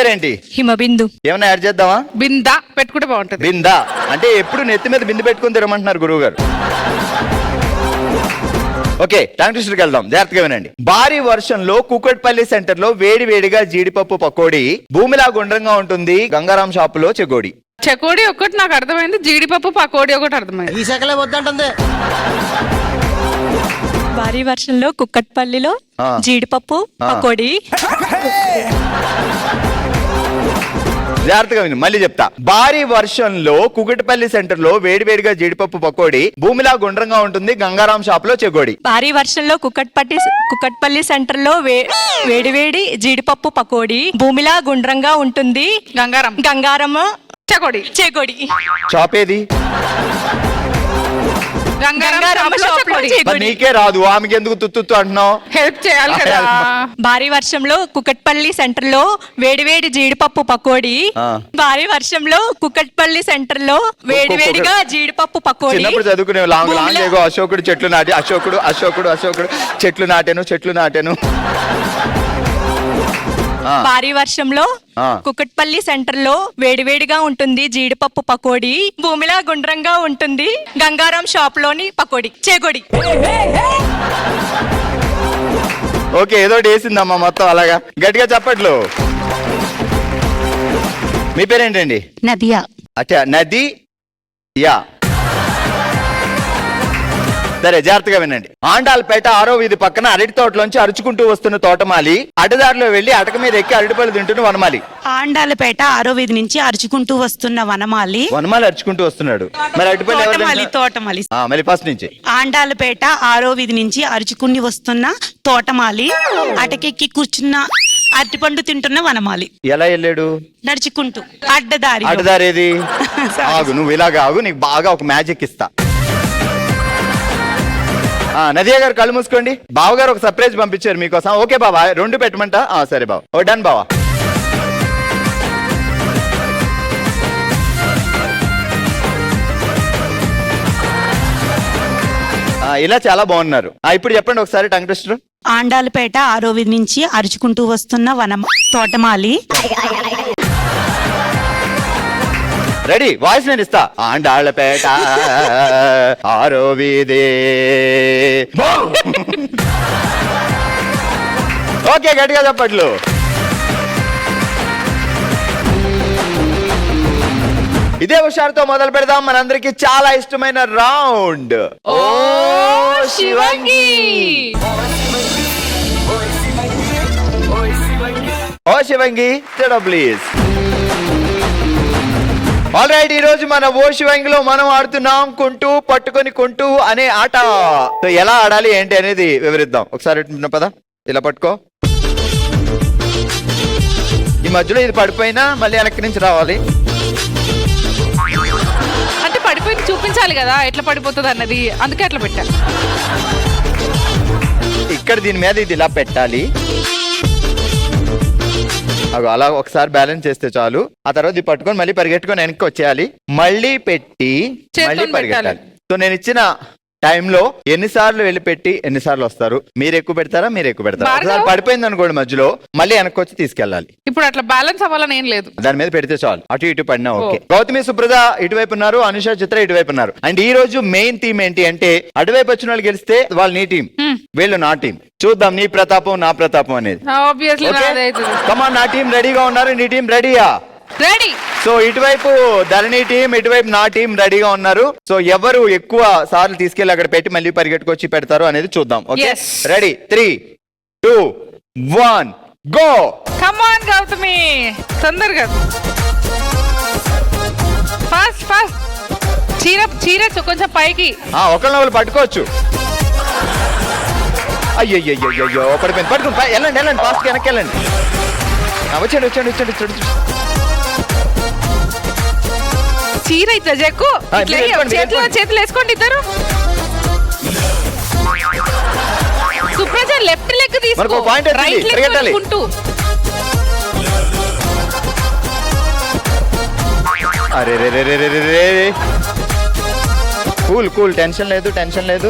పేరేంటి? హిమబిందు. ఏమన్నా యాడ్ చేద్దామా? బిందా పెట్టుకుంటే బాగుంటది. బిందా అంటే ఎప్పుడు నెత్తి మీద బిందు పెట్టుకుని తిరమంటున్నారు గురువు గారు. ఓకే, టంగ్ ట్విస్టర్కి వెళ్దాం, జాగ్రత్తగా వినండి. భారీ వర్షంలో కూకట్పల్లి సెంటర్ లో వేడి వేడిగా జీడిపప్పు పకోడీ, భూమిలా గుండ్రంగా ఉంటుంది గంగారాం షాపులో చెగోడి. చెకోడి ఒకటి నాకు అర్థమైంది, జీడిపప్పు పకోడీ ఒకటి అర్థమైంది. ఈ శాఖలే వద్దంటుంది. భారీ వర్షంలో కుక్కట్పల్లిలో జీడిపప్పు పకోడీ. జాగ్రత్తగా విను, మళ్ళీ చెప్తా. భారీ వర్షంలో కుకట్పల్లి సెంటర్ లో వేడివేడిగా జీడిపప్పు పకోడీ, భూమిలా గుండ్రంగా ఉంటుంది గంగారాం షాప్ లో చెగోడి. భారీ వర్షంలో కుక్కట్పల్లి సెంటర్ లో వేడివేడి జీడిపప్పు పకోడీ, భూమిలా గుండ్రంగా ఉంటుంది గంగారం చెగోడి. షాప్ ఏది? నీకే రాదు, ఆమెకి ఎందుకు తుత్తు అంటున్నావు? హెల్ప్ చేయాలి కదా. భారీ వర్షంలో కుకట్పల్లి సెంటర్ లో వేడివేడి జీడిపప్పు పకోడీ, భారీ వర్షంలో కుకట్పల్లి సెంటర్ లో వేడివేడిగా జీడిపప్పు పకోడీ. చిన్నప్పుడు చదువుకునే లాంగ్ అశోకుడు చెట్లు నాటి అశోకుడు చెట్లు నాటాను. భారీ వర్షంలో కుకట్పల్లి సెంటర్ లో వేడివేడిగా ఉంటుంది జీడిపప్పు పకోడీ, భూమిలా గుండ్రంగా ఉంటుంది గంగారాం షాప్ లోని పకోడీ చెగోడి. ఓకే, ఏదో వేసిందమ్మా మొత్తం అలాగా. గట్టిగా చెప్పట్లు. మీ పేరేంటండి? నదియా. అచ్చా, నది యా. సరే, జాగ్రత్తగా వినండి. ఆండాల్పేట 6వ వీధి పక్కన అరటి తోటలోంచి అరుచుకుంటూ వస్తున్న తోటమాలి, అడ్డదారిలో వెళ్లి అటక మీద ఎక్కి అరటిపళ్ళు తింటున్న వనమాలి. ఆండాలపేట 6వ వీధి నుంచి అరుచుకుంటూ వస్తున్న వనమాలి అరుచుకుంటూ వస్తున్నాడు. మరి అరటిపళ్ళు తోటమాలి. మళ్ళీ ఫస్ట్ నుంచి. ఆండాలపేట 6వ వీధి నుంచి అరుచుకుని వస్తున్న తోటమాలి, అటకెక్కి కూర్చున్న అరటిపండు తింటున్న వనమాలి. ఎలా వెళ్ళాడు? నడుచుకుంటూ అడ్డదారి. ఏది? ఆగు, నువ్వు ఇలాగా ఆగు, నీకు బాగా ఒక మ్యాజిక్ ఇస్తా. నదియా గారు కళ్ళు మూసుకోండి. బావగారు ఒక సర్ప్రైజ్ పంపించారు మీకోసం. ఓకే బావా, 2 పెట్టమంట. సరే బావ, ఓ డన్ బావా. ఇలా చాలా బాగున్నారు. ఇప్పుడు చెప్పండి ఒకసారి టంగ్ ట్విస్టర్. ఆండాలపేట 6వ వీధి నుంచి అరుచుకుంటూ వస్తున్న తోటమాలి. రెడీ, వాయిస్ నేను ఇస్తా. ఆండాళ్ళపేట 6వ వీధి. ఓకే, గట్టిగా చెప్పట్లు. ఇదే హుషారుతో మొదలు పెడదాం మనందరికి చాలా ఇష్టమైన రౌండ్. ఓ శివంగి. ఓ శివంగి, ప్లీజ్. ఆల్ రైట్, ఈ రోజు మన ఓ శివంగిలో మనం ఆడుతున్నాం కుంటూ పట్టుకొని కుంటూ అనే ఆట. సో ఎలా ఆడాలి ఏంటి అనేది వివరిద్దాం. ఒకసారి పద, ఇలా పట్టుకో. ఈ మధ్యలో ఇది పడిపోయినా మళ్ళీ వెనక్కి నుంచి రావాలి. అంటే పడిపోయింది చూపించాలి కదా ఎట్లా పడిపోతుంది అన్నది, అందుకే అట్లా పెట్టా. ఇక్కడ దీని మీద ఇది ఇలా పెట్టాలి. అలా ఒకసారి బ్యాలెన్స్ చేస్తే చాలు. ఆ తర్వాత ఇది పట్టుకొని మళ్ళీ పరిగెట్టుకొని వెనక్కి వచ్చేయాలి. మళ్ళీ పెట్టి మళ్ళీ పరిగెట్టాలి. సో నేను ఇచ్చిన టైంలో ఎన్నిసార్లు వెళ్ళి పెట్టి ఎన్నిసార్లు వస్తారు. మీరు ఎక్కువ పెడతారా, మీరు ఎక్కువ పెడతారా? ఒకసారి పడిపోయింది అనుకోండి మధ్యలో, మళ్ళీ వెనక్కి వచ్చి తీసుకెళ్ళాలి. ఇప్పుడు అట్లా బ్యాలెన్స్ అవ్వాలని ఏం లేదు, దాని మీద పెడితే చాలు. అటు ఇటు పడినా ఓకే. గౌతమి సుప్రజ ఇటువైపు ఉన్నారు, అనుష చిత్ర ఇటువైపు ఉన్నారు. అండ్ ఈ రోజు మెయిన్ థీమ్ ఏంటి అంటే, అటువైపు వచ్చిన వాళ్ళు గెలిస్తే వాళ్ళు నీ టీం, వీళ్ళు నా టీం. చూద్దాం నీ ప్రతాపం నా ప్రతాపం అనేది. కమాన్, నా టీం రెడీగా ఉన్నారు, నీ టీం రెడీయా? రెడీ. సో ఇటువైపు ధరణి టీం, ఇటువైపు నా టీం రెడీగా ఉన్నారు. సో ఎవరు ఎక్కువ సార్లు తీసుకెళ్లి అక్కడ పెట్టి మళ్ళీ పరిగెట్టుకొచ్చి పెడతారు అనేది చూద్దాం. Okay, ready? 3, 2, 1 గో. కమాన్ గౌతమి, తొందరగా ఫాస్ట్. చీర కొంచెం పైకి. ఒకళ్ళు పట్టుకోవచ్చు. అయ్యో పడిపోయింది. పట్టుకుని వెళ్ళండి, ఫాస్ట్ వెనక్కి వెళ్ళండి. వచ్చాడు. చీర ఇట్లా చెక్కు, చేతులు వేసుకోండి ఇద్దరు. సుప్రజ లెఫ్ట్ లెగ్ తీసుకో, రైట్ లెగ్ పట్టుకుంటూ. అరే కూల్, టెన్షన్ లేదు.